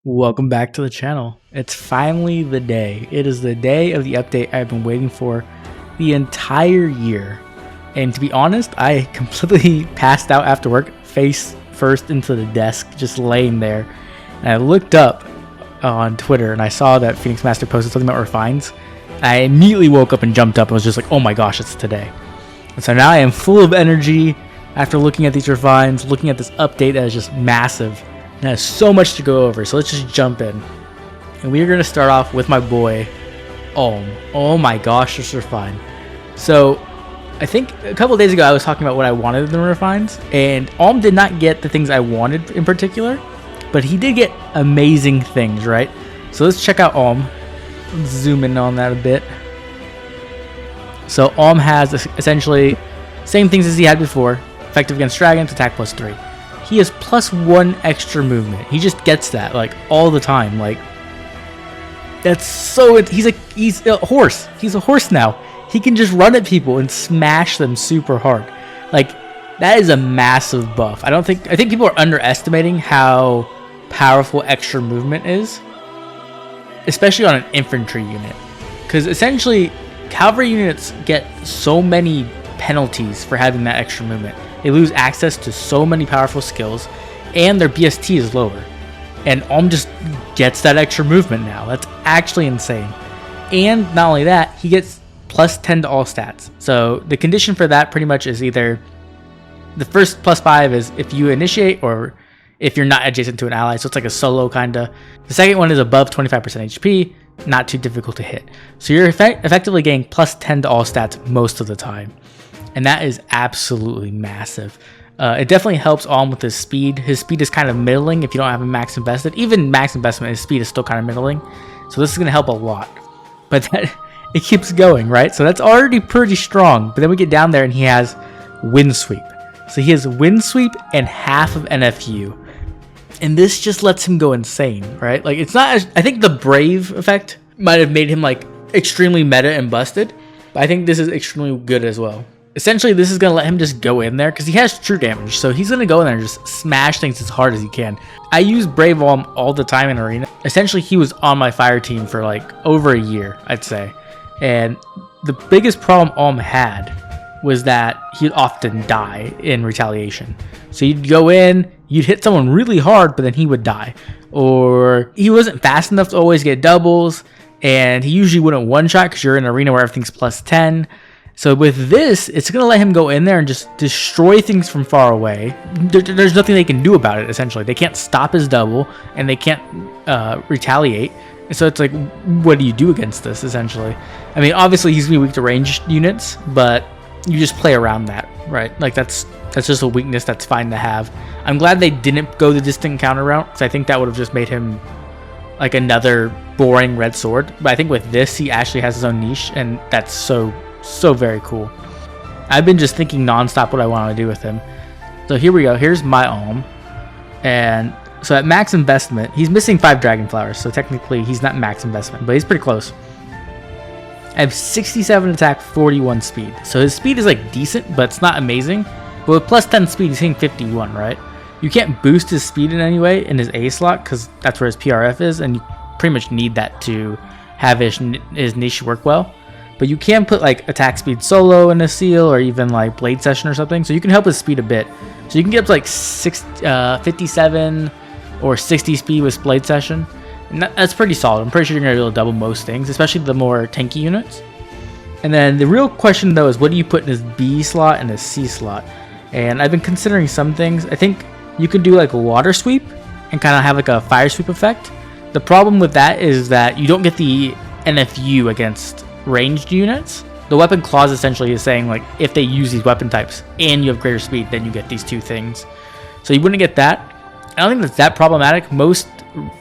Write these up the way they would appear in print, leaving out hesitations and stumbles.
Welcome back to the channel. It's finally the day. It is the day of the update I've been waiting for the entire year. And to be honest, I completely passed out after work, face first into the desk, just laying there. And I looked up on Twitter and I saw that Phoenix Master posted something about refines. I immediately woke up and jumped up and was just like, oh my gosh, it's today. And so now I am full of energy after looking at these refines, looking at this update that is just massive. And has so much to go over, so let's just jump in. And we are going to start off with my boy, Alm. Oh my gosh, this refine. So, I think a couple days ago I was talking about what I wanted in the refines, and Alm did not get the things I wanted in particular, but he did get amazing things, right? So let's check out Alm. Let's zoom in on that a bit. So Alm has essentially same things as he had before. Effective against dragons, attack +3. He has +1 extra movement. He just gets that like all the time. Like that's so. He's a horse. He's a horse now. He can just run at people and smash them super hard. Like that is a massive buff. I think people are underestimating how powerful extra movement is, especially on an infantry unit. Because essentially, cavalry units get so many penalties for having that extra movement. They lose access to so many powerful skills, and their BST is lower. And Alm just gets that extra movement now. That's actually insane. And not only that, he gets +10 to all stats. So the condition for that pretty much is either the first +5 is if you initiate or if you're not adjacent to an ally. So it's like a solo kinda. The second one is above 25% HP, not too difficult to hit. So you're effectively getting +10 to all stats most of the time. And that is absolutely massive. It definitely helps Alm with his speed. His speed is kind of middling if you don't have him max invested. Even max investment, his speed is still kind of middling. So this is going to help a lot. But it keeps going, right? So that's already pretty strong. But then we get down there and he has Wind Sweep. So he has Wind Sweep and half of NFU. And this just lets him go insane, right? Like it's not, I think the Brave effect might have made him like extremely meta and busted. But I think this is extremely good as well. Essentially, this is going to let him just go in there because he has true damage. So he's going to go in there and just smash things as hard as he can. I use Brave Alm all the time in Arena. Essentially, he was on my fire team for like over a year, I'd say. And the biggest problem Alm had was that he'd often die in retaliation. So you'd go in, you'd hit someone really hard, but then he would die. Or he wasn't fast enough to always get doubles. And he usually wouldn't one-shot because you're in an arena where everything's +10. So with this, it's going to let him go in there and just destroy things from far away. There's nothing they can do about it, essentially. They can't stop his double, and they can't retaliate. And so it's like, what do you do against this, essentially? I mean, obviously, he's going to be weak to ranged units, but you just play around that, right? Like, that's just a weakness that's fine to have. I'm glad they didn't go the distant counter route, because I think that would have just made him like another boring red sword. But I think with this, he actually has his own niche, and that's so very cool. I've been just thinking nonstop what I want to do with him. So here we go. Here's my Alm. And so at max investment, he's missing 5 dragon flowers. So technically he's not max investment, but he's pretty close. I have 67 attack, 41 speed. So his speed is like decent, but it's not amazing. But with +10 speed, he's hitting 51, right? You can't boost his speed in any way in his A slot because that's where his PRF is. And you pretty much need that to have his niche work well. But you can put like attack speed solo in a seal or even like blade session or something. So you can help his speed a bit. So you can get up to like 57 or 60 speed with blade session. And that's pretty solid. I'm pretty sure you're going to be able to double most things, especially the more tanky units. And then the real question though is what do you put in his B slot and his C slot? And I've been considering some things. I think you could do like a water sweep and kind of have like a fire sweep effect. The problem with that is that you don't get the NFU against ranged units. The weapon clause essentially is saying like if they use these weapon types and you have greater speed, then you get these two things. So you wouldn't get that. I don't think that's that problematic. Most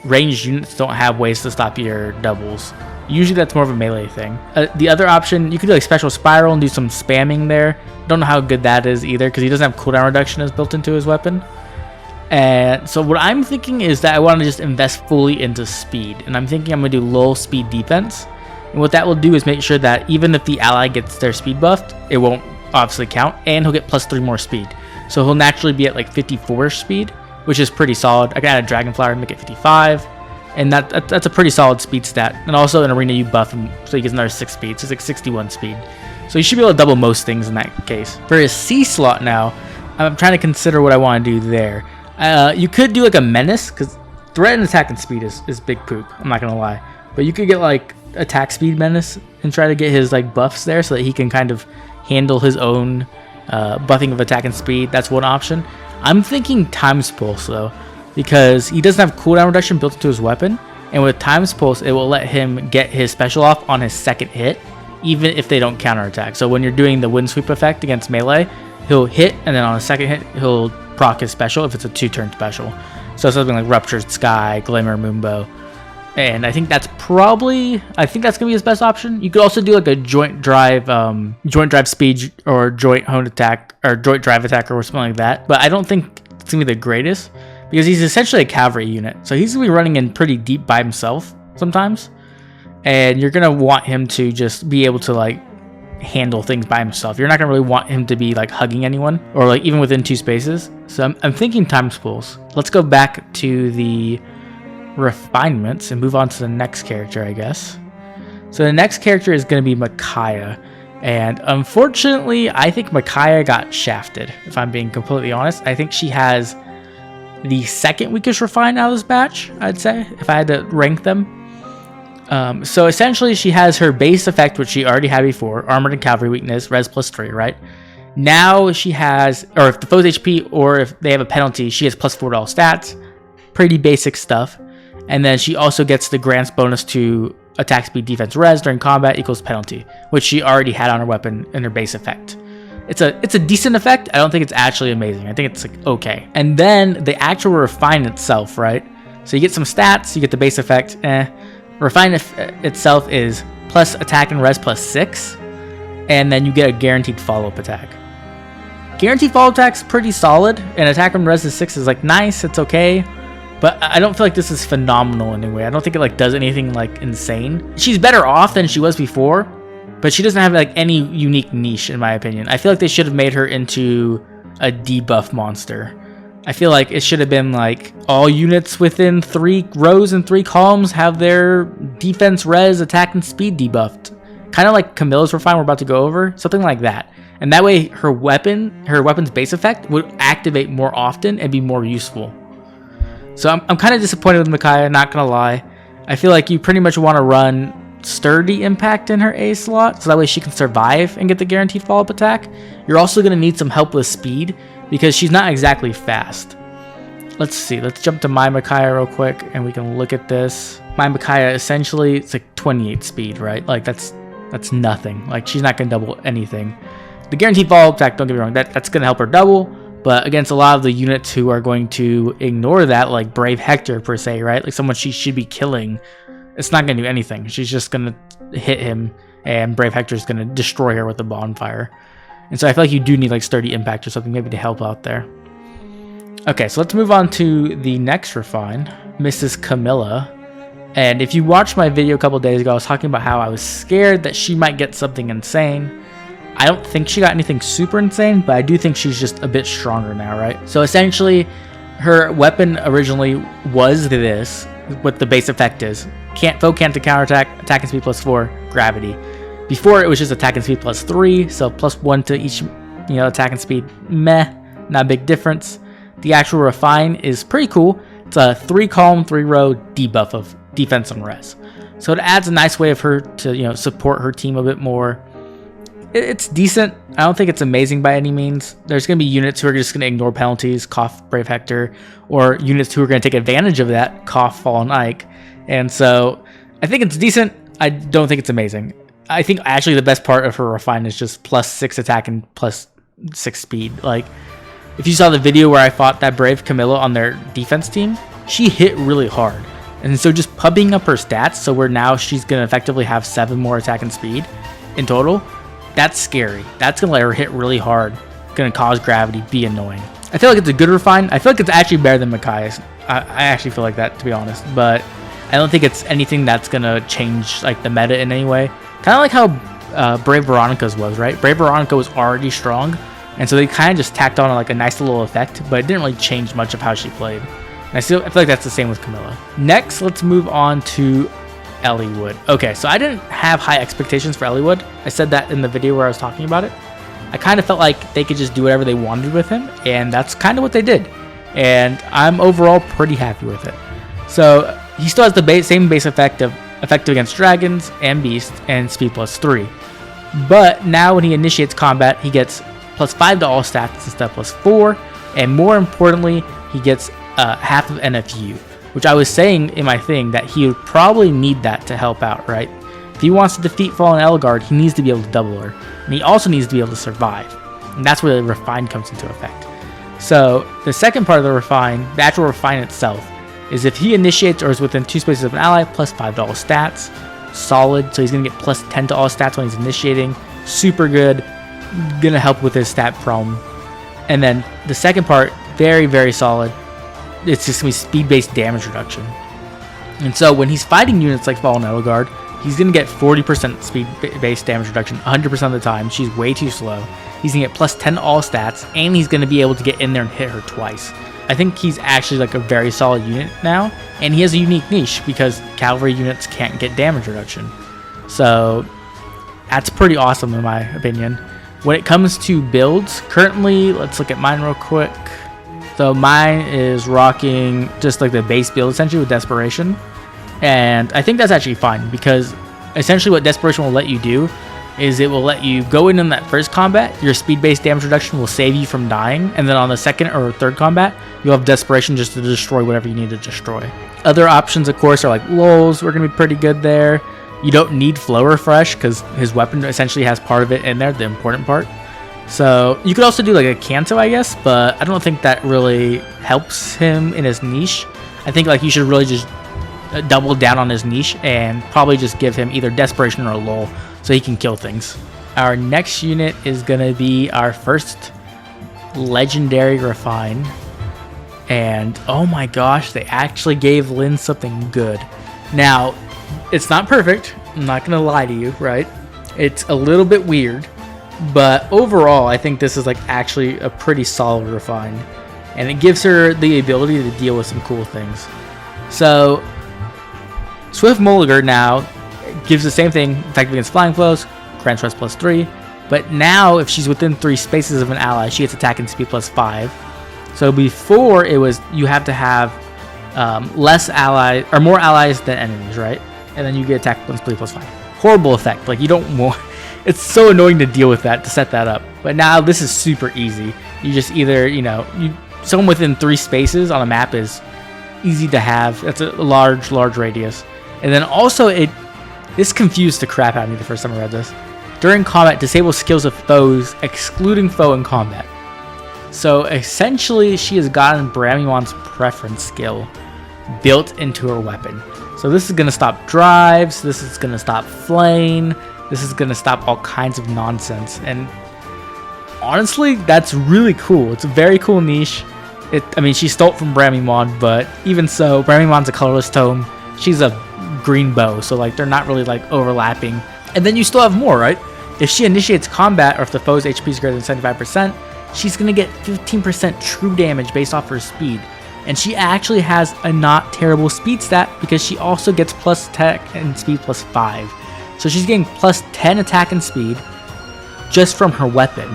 ranged units don't have ways to stop your doubles. Usually that's more of a melee thing. The other option, you could do like special spiral and do some spamming there. Don't know how good that is either because he doesn't have cooldown reduction as built into his weapon. And so what I'm thinking is that I want to just invest fully into speed. And I'm thinking I'm going to do low speed defense. And what that will do is make sure that even if the ally gets their speed buffed, it won't obviously count, and he'll get +3 more speed. So he'll naturally be at like 54 speed, which is pretty solid. I can add a Dragon Flower and make it 55. and that's a pretty solid speed stat. And also in Arena you buff him so he gets another 6 speed, so it's like 61 speed. So you should be able to double most things in that case. For his C slot now, I'm trying to consider what I want to do there. You could do like a menace, because threat and attack and speed is big poop, I'm not gonna lie. But you could get like attack speed menace and try to get his like buffs there so that he can kind of handle his own buffing of attack and speed. That's one option. I'm thinking Times Pulse though, because he doesn't have cooldown reduction built into his weapon, and with Times Pulse it will let him get his special off on his second hit, even if they don't counterattack. So when you're doing the wind sweep effect against melee, he'll hit, and then on a second hit he'll proc his special if it's a 2-turn special. So something like Ruptured Sky, Glimmer, Moonbow. And I think that's gonna be his best option. You could also do like a joint drive speed or joint hone attack or joint drive attack or something like that. But I don't think it's gonna be the greatest because he's essentially a cavalry unit. So he's gonna be running in pretty deep by himself sometimes. And you're gonna want him to just be able to like handle things by himself. You're not gonna really want him to be like hugging anyone or like even within 2 spaces. So I'm thinking Times Pulse. Let's go back to the refinements and move on to the next character, I guess. So the next character is going to be Micaiah, and unfortunately I think Micaiah got shafted, if I'm being completely honest. I think she has the second weakest refine out of this batch, I'd say, if I had to rank them. So essentially she has her base effect, which she already had before, armored and cavalry weakness, res +3, right? Now she has, or if the foe's HP or if they have a penalty, she has +4 to all stats. Pretty basic stuff. And then she also gets the grants bonus to attack speed defense res during combat equals penalty, which she already had on her weapon in her base effect. It's a decent effect. I don't think it's actually amazing. I think it's like okay. And then the actual refine itself, right? So you get some stats, you get the base effect. Refine itself is plus attack and res +6, and then you get a guaranteed follow-up attack. Guaranteed follow-up attack's pretty solid, and attack and res +6 is like nice. It's okay. But I don't feel like this is phenomenal anyway. I don't think it like does anything like insane. She's better off than she was before, but she doesn't have like any unique niche in my opinion. I feel like they should have made her into a debuff monster. I feel like it should have been like all units within 3 rows and 3 columns have their defense, res, attack, and speed debuffed. Kind of like Camilla's refine we're about to go over, something like that. And that way her weapon's base effect would activate more often and be more useful. So I'm kind of disappointed with Micaiah, not gonna lie. I feel like you pretty much want to run sturdy impact in her A slot, so that way she can survive and get the guaranteed follow-up attack. You're also gonna need some help with speed because she's not exactly fast. Let's see, let's jump to my Micaiah real quick and we can look at this. My Micaiah essentially, it's like 28 speed, right? Like that's nothing. Like she's not gonna double anything. The guaranteed follow-up attack, don't get me wrong, that's gonna help her double. But against a lot of the units who are going to ignore that, like Brave Hector per se, right? Like someone she should be killing, it's not going to do anything. She's just going to hit him, and Brave Hector is going to destroy her with the bonfire. And so I feel like you do need like sturdy impact or something maybe to help out there. Okay, so let's move on to the next refine, Mrs. Camilla. And if you watched my video a couple days ago, I was talking about how I was scared that she might get something insane. I don't think she got anything super insane, but I do think she's just a bit stronger now, right? So essentially, her weapon originally was this, what the base effect is. Foe can't counterattack, attack and speed +4, gravity. Before, it was just attack and speed +3, so +1 to each, attack and speed. Meh, not a big difference. The actual refine is pretty cool. It's a 3-column, 3-row debuff of defense and res. So it adds a nice way of her to, support her team a bit more. It's decent. I don't think it's amazing by any means. There's going to be units who are just going to ignore penalties, cough Brave Hector, or units who are going to take advantage of that, cough Fallen Ike. And so I think it's decent. I don't think it's amazing. I think actually the best part of her refine is just +6 attack and +6 speed. Like if you saw the video where I fought that Brave Camilla on their defense team, she hit really hard. And so just pubbing up her stats, so where now she's going to effectively have 7 more attack and speed in total. That's scary. That's going to let her hit really hard. Going to cause gravity, be annoying. I feel like it's a good refine. I feel like it's actually better than Micaiah's. I actually feel like that, to be honest. But I don't think it's anything that's going to change like the meta in any way. Kind of like how Brave Veronica's was, right? Brave Veronica was already strong. And so they kind of just tacked on like a nice little effect. But it didn't really change much of how she played. And I feel like that's the same with Camilla. Next, let's move on to Eliwood. Okay, so I didn't have high expectations for Eliwood. I said that in the video where I was talking about it. I kind of felt like they could just do whatever they wanted with him, and that's kind of what they did. And I'm overall pretty happy with it. So he still has the same base effect of effective against dragons and beasts and speed +3. But now when he initiates combat, he gets +5 to all stats instead of +4. And more importantly, he gets half of NFU, which I was saying in my thing that he would probably need that to help out, right? If he wants to defeat Fallen Eliwood, he needs to be able to double her. And he also needs to be able to survive. And that's where the Refine comes into effect. So the second part of the Refine, the actual Refine itself, is if he initiates or is within 2 spaces of an ally, +5 to all stats. Solid, so he's going to get +10 to all stats when he's initiating. Super good. Going to help with his stat problem. And then the second part, very, very solid. It's just going to be speed-based damage reduction. And so when he's fighting units like Fallen Eliwood, he's going to get 40% speed-based damage reduction 100% of the time. She's way too slow. He's going to get +10 to all stats, and he's going to be able to get in there and hit her twice. I think he's actually like a very solid unit now, and he has a unique niche because cavalry units can't get damage reduction. So that's pretty awesome in my opinion. When it comes to builds, currently, let's look at mine real quick. So mine is rocking just like the base build essentially with Desperation. And I think that's actually fine because essentially what Desperation will let you do is it will let you go in that first combat, your speed-based damage reduction will save you from dying, and then on the second or third combat, you'll have Desperation just to destroy whatever you need to destroy. Other options, of course, are like Lulls, we're going to be pretty good there. You don't need Flow Refresh because his weapon essentially has part of it in there, the important part. So you could also do like a Kanto, I guess, but I don't think that really helps him in his niche. I think like you should really just double down on his niche and probably just give him either Desperation or a Lull so he can kill things. Our next unit is going to be our first legendary Refine. And oh my gosh, they actually gave Lyn something good. Now, it's not perfect. I'm not going to lie to you, right? It's a little bit weird. But overall, I think this is like actually a pretty solid Refine. And it gives her the ability to deal with some cool things. So, Swift Mulligar now gives the same thing, effective against flying foes, grants rest +3. But now, if she's within 3 spaces of an ally, she gets attack and speed +5. So before it was you have to have less allies or more allies than enemies, right? And then you get attack +3 +5. Horrible effect. Like you don't want. It's so annoying to deal with that to set that up. But now this is super easy. You just either someone within 3 spaces on a map is easy to have. That's a large radius. And then also this confused the crap out of me the first time I read this. During combat, disable skills of foes, excluding foe in combat. So essentially, she has gotten Bramywan's preference skill built into her weapon. So this is going to stop drives, this is going to stop flaying, this is going to stop all kinds of nonsense. And honestly, that's really cool. It's a very cool niche. She stole it from Bramywan, but even so, Bramywan's a colorless tome. She's a green bow, so like they're not really like overlapping. And then you still have more, right? If she initiates combat or if the foe's HP is greater than 75%, she's going to get 15% true damage based off her speed. And she actually has a not terrible speed stat because she also gets plus attack and speed +5. So she's getting +10 attack and speed just from her weapon.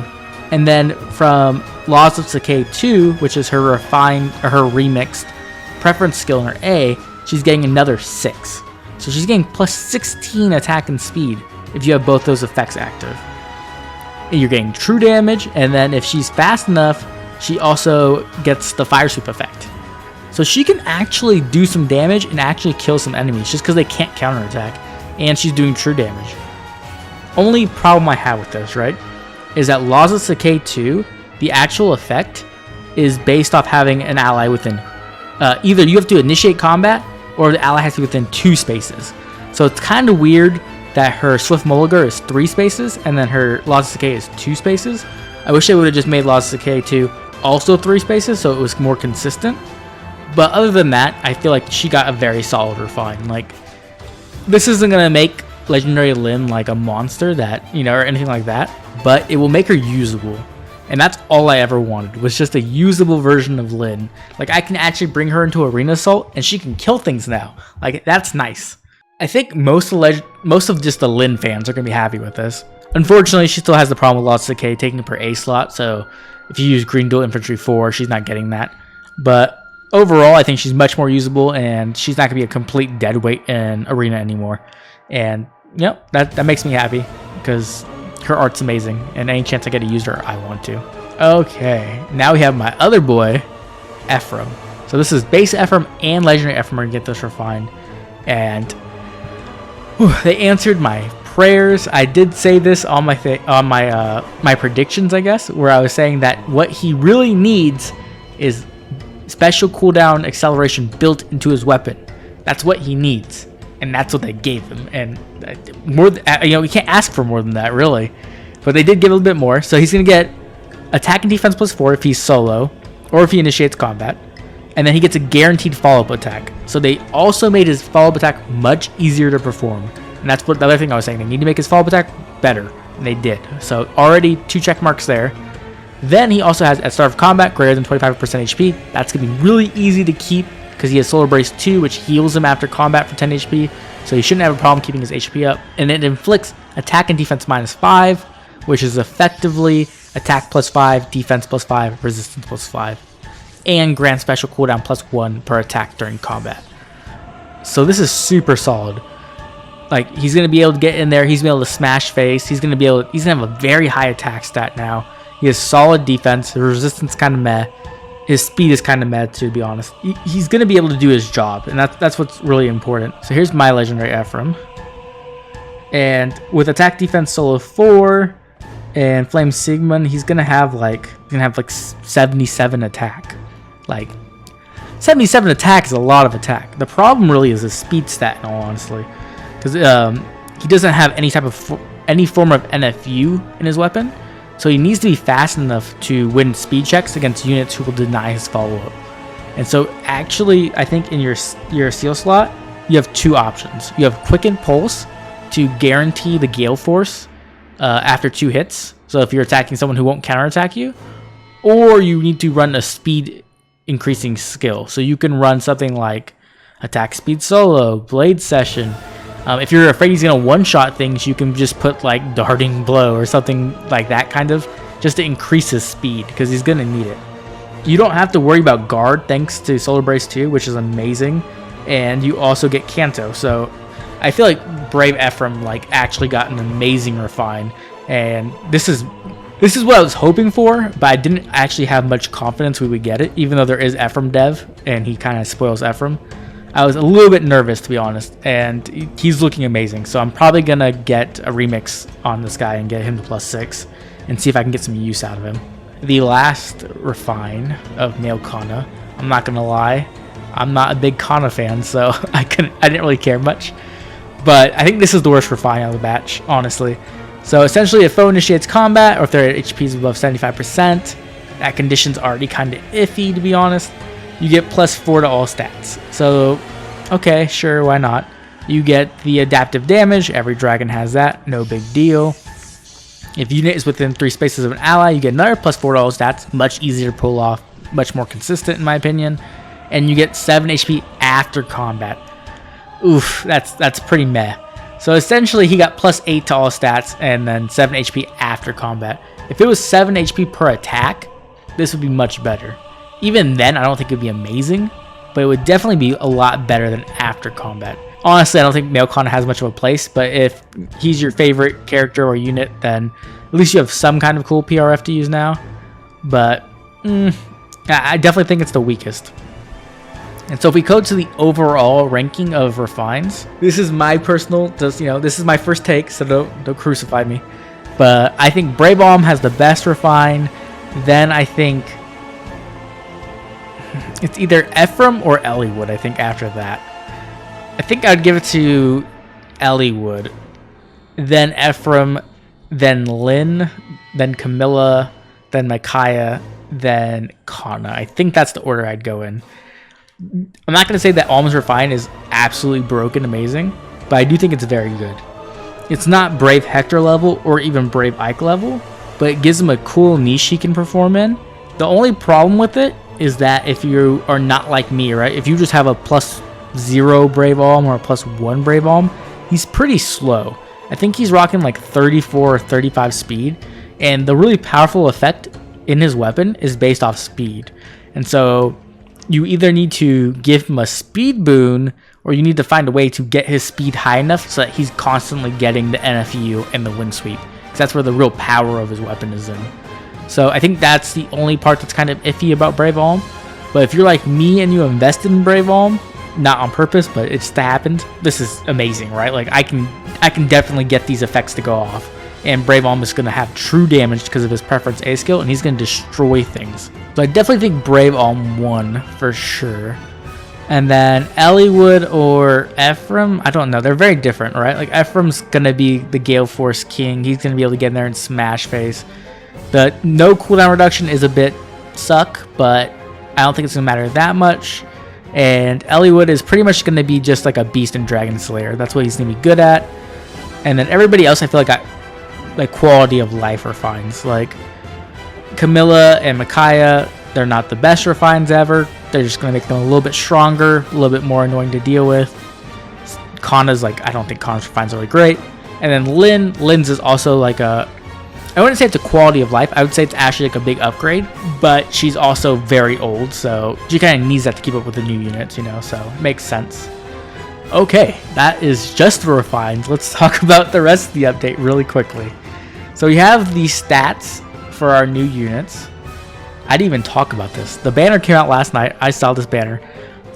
And then from Laws of Decay 2, which is her refined or her remixed preference skill in her A, she's getting another 6. So she's getting +16 attack and speed if you have both those effects active. You're getting true damage, and then if she's fast enough, she also gets the fire sweep effect. So she can actually do some damage and actually kill some enemies just because they can't counterattack, and she's doing true damage. Only problem I have with this, right, is that Laws of Decay 2, the actual effect is based off having an ally within either you have to initiate combat or the ally has to be within 2 spaces. So it's kind of weird that her Swift Mulligar is 3 spaces and then her Laws of Decay is 2 spaces. I wish they would have just made Laws of Decay 2 also 3 spaces so it was more consistent. But other than that, I feel like she got a very solid refine. Like, this isn't going to make Legendary Lyn like a monster that, or anything like that, but it will make her usable. And that's all I ever wanted, was just a usable version of Lyn. Like, I can actually bring her into Arena Assault, and she can kill things now. Like, that's nice. I think most of just the Lyn fans are going to be happy with this. Unfortunately, she still has the problem with Lost Decay taking up her A slot, so if you use Green Dual Infantry 4, she's not getting that. But overall, I think she's much more usable, and she's not going to be a complete deadweight in Arena anymore. And, yep, that makes me happy, because her art's amazing, and any chance I get to use her, I want to. Okay, now we have my other boy, Ephraim. So this is base Ephraim and legendary Ephraim are going to get this refined. And whew, they answered my prayers. I did say this on my predictions, I guess, where I was saying that what he really needs is special cooldown acceleration built into his weapon. That's what he needs. And that's what they gave him, and more. We can't ask for more than that, really. But they did give a little bit more. So he's gonna get attack and defense +4 if he's solo, or if he initiates combat, and then he gets a guaranteed follow-up attack. So they also made his follow-up attack much easier to perform, and that's what the other thing I was saying. They need to make his follow-up attack better, and they did. So already 2 check marks there. Then he also has at start of combat greater than 25% HP. That's gonna be really easy to keep, because he has Solar Brace 2, which heals him after combat for 10 HP, so he shouldn't have a problem keeping his HP up. And it inflicts attack and defense -5, which is effectively attack +5, defense +5, resistance +5, and grants special cooldown +1 per attack during combat. So this is super solid. Like, he's going to be able to get in there, he's going to be able to smash face, he's going to have a very high attack stat now. He has solid defense, his resistance kind of meh. His speed is kind of mad, to be honest. He's going to be able to do his job, and that's what's really important. So here's my legendary Ephraim. And with attack defense solo 4 and flame Sigmund, he's going to have like 77 attack. Like 77 attack is a lot of attack. The problem really is his speed stat, in all honesty, because he doesn't have any form of NFU in his weapon. So he needs to be fast enough to win speed checks against units who will deny his follow-up. And so actually, I think in your seal slot, you have 2 options. You have Quicken Pulse to guarantee the Gale Force after 2 hits. So if you're attacking someone who won't counterattack you, or you need to run a speed increasing skill. So you can run something like Attack Speed Solo, Blade Session. If you're afraid he's going to one-shot things, you can just put like Darting Blow or something like that, kind of, just to increase his speed, because he's going to need it. You don't have to worry about guard thanks to Solar Brace 2, which is amazing, and you also get Canto. So I feel like Brave Ephraim like actually got an amazing refine, and this is what I was hoping for, but I didn't actually have much confidence we would get it, even though there is Ephraim dev, and he kind of spoils Ephraim. I was a little bit nervous, to be honest, and he's looking amazing. So I'm probably going to get a remix on this guy and get him to +6 and see if I can get some use out of him. The last refine of male Kana, I'm not going to lie, I'm not a big Kana fan, so I didn't really care much. But I think this is the worst refine out of the batch, honestly. So essentially, if foe initiates combat, or if their HP is above 75%, that condition's already kind of iffy, to be honest. You get +4 to all stats. So, okay, sure, why not? You get the adaptive damage. Every dragon has that. No big deal. If unit is within 3 spaces of an ally, you get another +4 to all stats. Much easier to pull off. Much more consistent, in my opinion. And you get 7 HP after combat. Oof, that's pretty meh. So essentially, he got +8 to all stats and then 7 HP after combat. If it was 7 HP per attack, this would be much better. Even then, I don't think it would be amazing, but it would definitely be a lot better than after combat. Honestly, I don't think male Kana has much of a place, but if he's your favorite character or unit, then at least you have some kind of cool PRF to use now. But I definitely think it's the weakest. And so if we go to the overall ranking of refines, this is my personal, this is my first take, so don't crucify me. But I think Brave Alm has the best refine. Then I think it's either Ephraim or Eliwood, I think, after that. I think I'd give it to Eliwood, then Ephraim, then Lyn, then Camilla, then Micaiah, then Kana. I think that's the order I'd go in. I'm not going to say that Alm's refine is absolutely broken amazing, but I do think it's very good. It's not Brave Hector level or even Brave Ike level, but it gives him a cool niche he can perform in. The only problem with it is that if you are not like me, right? If you just have a +0 Brave Alm or a +1 Brave Alm, he's pretty slow. I think he's rocking like 34 or 35 speed, and the really powerful effect in his weapon is based off speed. And so you either need to give him a speed boon, or you need to find a way to get his speed high enough so that he's constantly getting the NFU and the wind sweep, because that's where the real power of his weapon is in. So I think that's the only part that's kind of iffy about Brave Alm. But if you're like me and you invested in Brave Alm, not on purpose, but it just happened, this is amazing, right? Like I can definitely get these effects to go off, and Brave Alm is going to have true damage because of his preference A skill, and he's going to destroy things. So I definitely think Brave Alm won for sure. And then Eliwood or Ephraim, I don't know. They're very different, right? Like Ephraim's going to be the Gale Force King. He's going to be able to get in there and smash face. The no cooldown reduction is a bit suck, but I don't think it's going to matter that much. And Eliwood is pretty much going to be just like a Beast and Dragon Slayer. That's what he's going to be good at. And then everybody else I feel like got like quality of life refines. Like Camilla and Micaiah, they're not the best refines ever. They're just going to make them a little bit stronger, a little bit more annoying to deal with. Kana's like, I don't think Kana's refines are really great. And then Lyn's is also like a, I wouldn't say it's a quality of life. I would say it's actually like a big upgrade, but she's also very old, so she kind of needs that to keep up with the new units, you know, so it makes sense. Okay, that is just the refines. Let's talk about the rest of the update really quickly. So we have the stats for our new units. I didn't even talk about this. The banner came out last night. I saw this banner.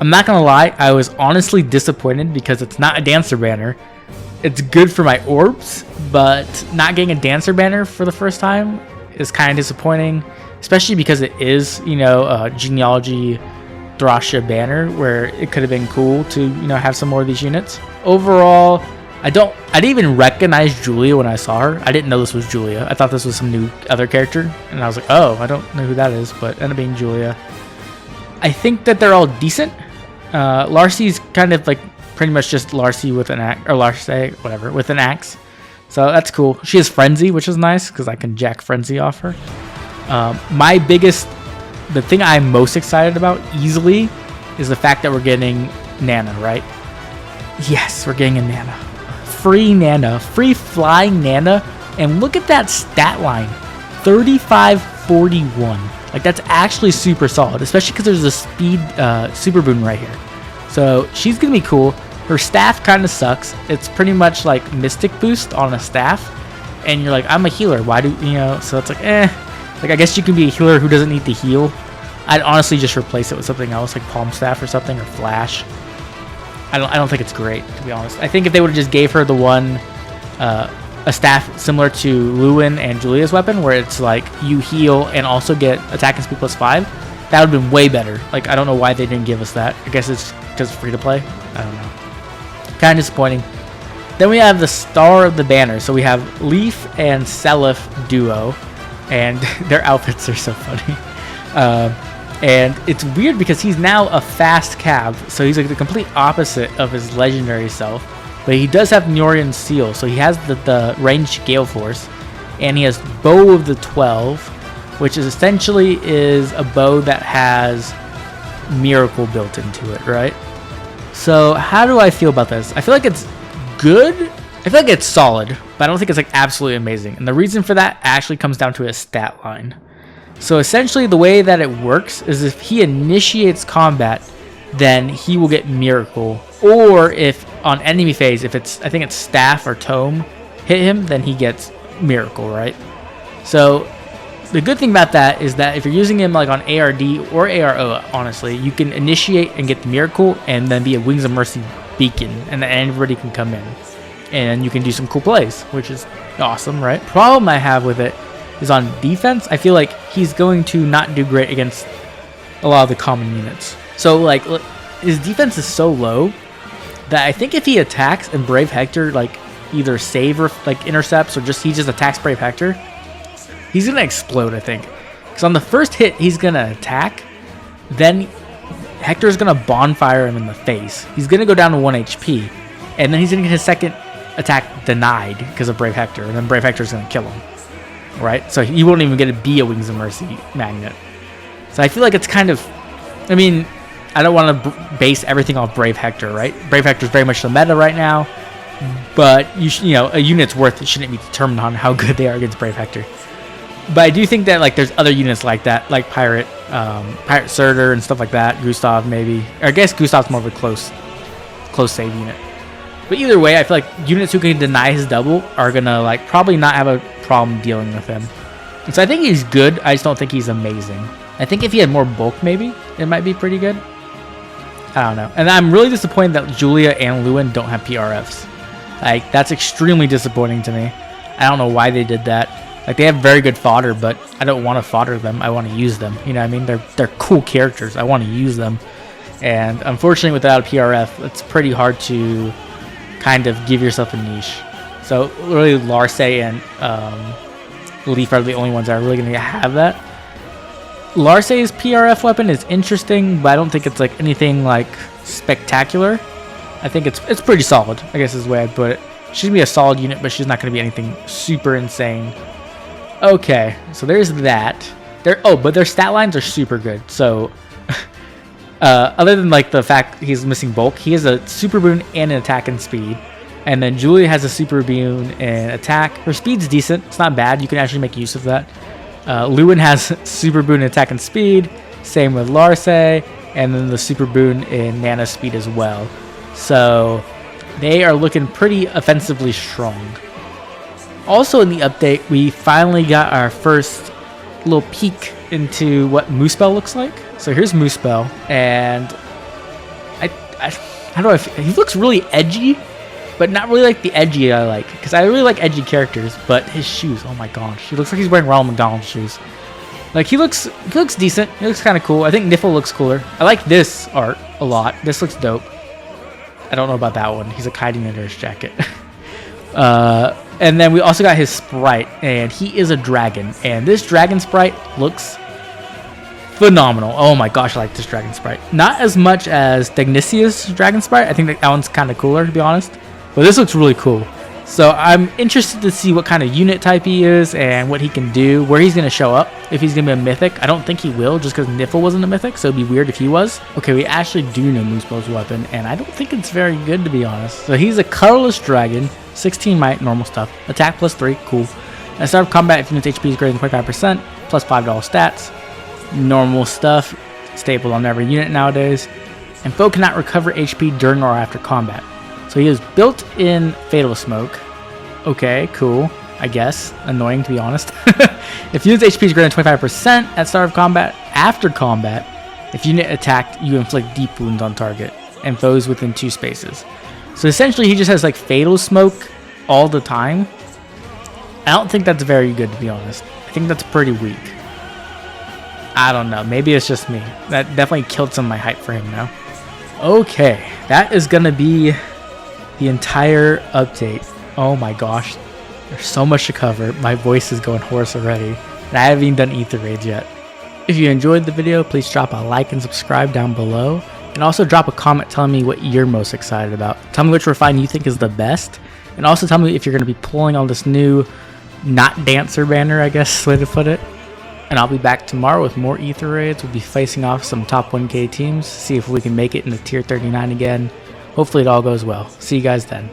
I'm not gonna lie, I was honestly disappointed because it's not a dancer banner. It's good for my orbs, but not getting a dancer banner for the first time is kind of disappointing, especially because it is, you know, a genealogy Thrasha banner where it could have been cool to, you know, have some more of these units. Overall, I didn't even recognize Julia when I saw her. I didn't know this was Julia. I thought this was some new other character, and I was like, oh, I don't know who that is, but it ended up being Julia. I think that they're all decent. Larcy's kind of like pretty much just Larcy with an axe, or Larcy, whatever, with an axe. So that's cool. She has Frenzy, which is nice because I can jack Frenzy off her. The thing I'm most excited about easily is the fact that we're getting Nana, right? Yes, we're getting a Nana. Free Nana, free flying Nana, and look at that stat line, 3541. Like that's actually super solid, especially because there's a speed super boon right here. So she's gonna be cool. Her staff kind of sucks. It's pretty much like Mystic Boost on a staff, and you're like, I'm a healer. Why do you know? So it's like, like I guess you can be a healer who doesn't need to heal. I'd honestly just replace it with something else, like Palm Staff or something, or Flash. I don't think it's great, to be honest. I think if they would have just gave her the one, a staff similar to Lyn and Julia's weapon, where it's like you heal and also get attack and speed +5, that would have been way better. Like I don't know why they didn't give us that. I guess it's because it's free to play. I don't know. Kind of disappointing. Then we have the star of the banner. So we have Leaf and Seliph duo, and their outfits are so funny. And it's weird because he's now a fast cav, so he's like the complete opposite of his legendary self. But he does have Norian Seal, so he has the ranged Gale Force, and he has Bow of the 12, which is essentially a bow that has Miracle built into it, right? So how do I feel about this? I feel like it's good. I feel like it's solid, but I don't think it's like absolutely amazing. And the reason for that actually comes down to his stat line. So essentially the way that it works is if he initiates combat, then he will get Miracle. Or if on enemy phase, if it's, I think it's Staff or Tome hit him, then he gets Miracle, right? So the good thing about that is that if you're using him like on ARD or ARO, honestly, you can initiate and get the Miracle and then be a Wings of Mercy beacon, and then anybody can come in. And you can do some cool plays, which is awesome, right? Problem I have with it is on defense. I feel like he's going to not do great against a lot of the common units. So like his defense is so low that I think if he attacks and Brave Hector like either save or like intercepts, or he just attacks Brave Hector, he's gonna explode, I think. Because on the first hit he's gonna attack, then Hector's gonna bonfire him in the face. He's gonna go down to 1 HP, and then he's gonna get his second attack denied because of Brave Hector, and then Brave Hector's gonna kill him. right? So he won't even get to be a Wings of Mercy magnet. So I feel like it's kind of, I mean, I don't want to base everything off Brave Hector, right? Brave Hector is very much the meta right now, but you know, a unit's worth shouldn't be determined on how good they are against Brave Hector. But I do think that like there's other units like that, like Pirate Surtur and stuff like that. Gustav maybe, or I guess Gustav's more of a close save unit. But either way, I feel like units who can deny his double are gonna like probably not have a problem dealing with him. And so I think he's good. I just don't think he's amazing. I think if he had more bulk, maybe it might be pretty good. I don't know. And I'm really disappointed that Julia and Lyn don't have PRFs. Like, that's extremely disappointing to me. I don't know why they did that. Like, they have very good fodder, but I don't want to fodder them. I want to use them. You know what I mean? They're cool characters. I want to use them. And unfortunately, without a PRF, it's pretty hard to kind of give yourself a niche. So, really, Larce and Leaf are the only ones that are really going to have that. Larce's PRF weapon is interesting, but I don't think it's like anything like spectacular. I think it's pretty solid, I guess is the way I'd put it. She's going to be a solid unit, but she's not going to be anything super insane. Okay, so there's that. But their stat lines are super good. So, other than like the fact he's missing bulk, he has a super boon and an attack and speed. And then Julia has a super boon and attack. Her speed's decent. It's not bad. You can actually make use of that. Lyn has super boon in attack and speed. Same with Larce. And then the super boon in Nana speed as well. So they are looking pretty offensively strong. Also in the update, we finally got our first little peek into what Muspell looks like. So here's Muspell, and how do I feel? He looks really edgy, but not really like the edgy I like, because I really like edgy characters. But his shoes, oh my gosh, he looks like he's wearing Ronald McDonald shoes. Like he looks decent. He looks kind of cool. I think Niffle looks cooler. I like this art a lot. This looks dope. I don't know about that one. He's like hiding under his jacket. And then we also got his sprite, and he is a dragon. And this dragon sprite looks phenomenal. Oh my gosh, I like this dragon sprite. Not as much as Dagnicius dragon sprite. I think that one's kind of cooler, to be honest. But this looks really cool. So I'm interested to see what kind of unit type he is and what he can do, where he's going to show up. If he's going to be a mythic. I don't think he will, just because Niffle wasn't a mythic, so it'd be weird if he was. Okay, we actually do know Muspell's weapon, and I don't think it's very good, to be honest. So he's a colorless dragon, 16 might, normal stuff. Attack +3, cool. At start of combat, if unit's HP is greater than 25%, plus $5 stats. Normal stuff, staple on every unit nowadays. And foe cannot recover HP during or after combat. So he has built-in Fatal Smoke. Okay, cool. I guess. Annoying, to be honest. If unit's HP is greater than 25% at start of combat, after combat, if unit attacked, you inflict deep wounds on target and foes within 2 spaces. So essentially, he just has like Fatal Smoke all the time. I don't think that's very good, to be honest. I think that's pretty weak. I don't know. Maybe it's just me. That definitely killed some of my hype for him now. Okay, that is going to be the entire update. Oh my gosh. There's so much to cover. My voice is going hoarse already. And I haven't even done Ether Raids yet. If you enjoyed the video, please drop a like and subscribe down below. And also drop a comment telling me what you're most excited about. Tell me which refine you think is the best. And also tell me if you're going to be pulling on this new Not Dancer banner, I guess, way to put it. And I'll be back tomorrow with more Ether Raids. We'll be facing off some top 1K teams. See if we can make it into tier 39 again. Hopefully it all goes well. See you guys then.